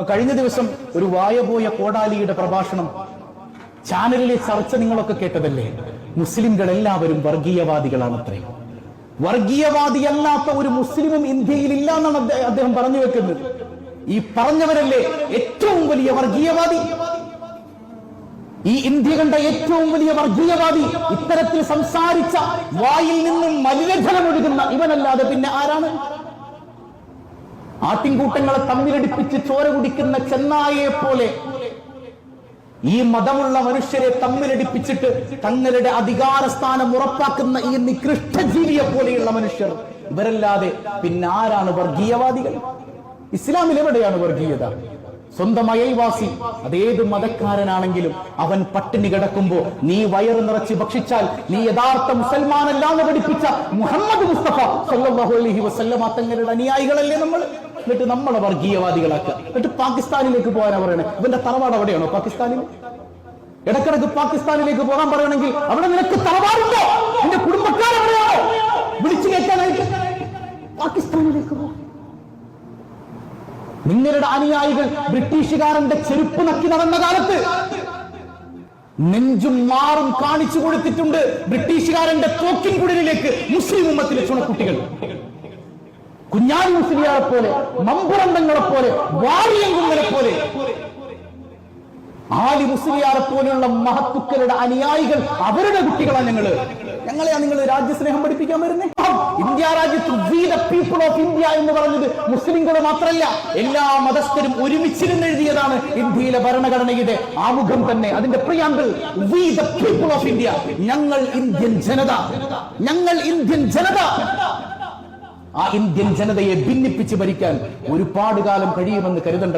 കഴിഞ്ഞ ദിവസം ഒരു വായപോയ കോടാലിയുടെ പ്രഭാഷണം ചാനലിലെ ചർച്ച നിങ്ങളൊക്കെ കേട്ടതല്ലേ? മുസ്ലിംകൾ എല്ലാവരും വർഗീയവാദികളാണത്രേ. വർഗീയവാദിയല്ലാത്ത ഒരു മുസ്ലിമും ഇന്ത്യയിൽ ഇല്ല എന്നാണ് അദ്ദേഹം പറഞ്ഞു വെക്കുന്നത്. ഈ പറഞ്ഞവരല്ലേ ഏറ്റവും വലിയ വർഗീയവാദി? ഈ ഇന്ത്യ കണ്ട ഏറ്റവും വലിയ വർഗീയവാദി ഇത്തരത്തിൽ സംസാരിച്ച, വായിൽ നിന്നും മലിനജലം ഒഴുകുന്ന ഇവനല്ലാതെ പിന്നെ ആരാണ്? ആട്ടിൻകൂട്ടങ്ങളെ തമ്മിലടിപ്പിച്ച് ചോര കുടിക്കുന്ന ചെന്നായയെ പോലെ ഈ മതമുള്ള മനുഷ്യരെ തമ്മിലടിപ്പിച്ചിട്ട് തങ്ങളുടെ അധികാരസ്ഥാനം ഉറപ്പാക്കുന്ന ഈ നികൃഷ്ട ജീവിയെ പോലെയുള്ള മനുഷ്യർ, ഇവരല്ലാതെ പിന്നെ ആരാണ് വർഗീയവാദികൾ? ഇസ്ലാമിൽ എവിടെയാണ് വർഗീയത? സ്വന്തം അയൽവാസി അതേത് മതക്കാരനാണെങ്കിലും അവൻ പട്ടിണി കിടക്കുമ്പോ നീ വയറ് നിറച്ച് ഭക്ഷിച്ചാൽ നീ യഥാർത്ഥ മുസൽമാനല്ലാന്ന് പഠിപ്പിച്ച മുഹമ്മദ് മുസ്തഫ സല്ലല്ലാഹു അലൈഹി വസല്ലമ തങ്ങളുടെ അനുയായികളല്ലേ നമ്മൾ? എന്നിട്ട് നമ്മളെ വർഗീയവാദികളാക്കുക. എന്നിട്ട് പാകിസ്ഥാനിലേക്ക് പോകാനാ പറയണേ. ഇവന്റെ തറവാട് എവിടെയാണോ? പാകിസ്ഥാനിൽ. ഇടക്കിടക്ക് പാകിസ്ഥാനിലേക്ക് പോകാൻ പറയണമെങ്കിൽ അവിടെ നിനക്ക് തറവാടുണ്ടോ? നിന്റെ കുടുംബക്കാരെവിടെയാണോ വിളിച്ചു കേൾക്കാനായിട്ട്? പാകിസ്ഥാനിലേക്ക് പോകും. നിങ്ങളുടെ അനുയായികൾ ബ്രിട്ടീഷുകാരന്റെ ചെരുപ്പ് നക്കി നടന്ന കാലത്ത് നെഞ്ചും മാറും കാണിച്ചു കൊടുത്തിട്ടുണ്ട് ബ്രിട്ടീഷുകാരന്റെ തോക്കിൻ കുടലിലേക്ക് മുസ്ലിം ഉമ്മത്തിലെ ചുണക്കുട്ടികൾ. കുഞ്ഞാലി മുസ്ലിയാരെ പോലെ, മമ്പുറന്തങ്ങളെ പോലെ, വാരിയങ്കുങ്ങളെ പോലെ, ആലി മുസ്ലിയാരെ പോലെയുള്ള മഹത്തുക്കളുടെ അനുയായികൾ, അവരുടെ കുട്ടികളാണ് ഞങ്ങളെയാ നിങ്ങൾ രാജ്യസ്നേഹം പഠിപ്പിക്കാൻ വരുന്നേ? ഇന്ത്യ രാജ്യത്ത് we the people of India എന്ന് പറഞ്ഞത് മുസ്ലിംകൾ മാത്രമല്ല, എല്ലാ മതസ്ഥരും ഒരുമിച്ചിരുന്ന് എഴുതിയതാണ് ഇന്ത്യയിലെ ഭരണഘടനയുടെ ആമുഖം തന്നെ. അതിന്റെ preamble we the people of India. ഞങ്ങൾ ഇന്ത്യൻ ജനത, ഞങ്ങൾ ഇന്ത്യൻ ജനത. ആ ഇന്ത്യൻ ജനതയെ ഭിന്നിപ്പിച്ച് ഭരിക്കാൻ ഒരുപാട് കാലം കഴിയുമെന്ന് കരുതണ്ട.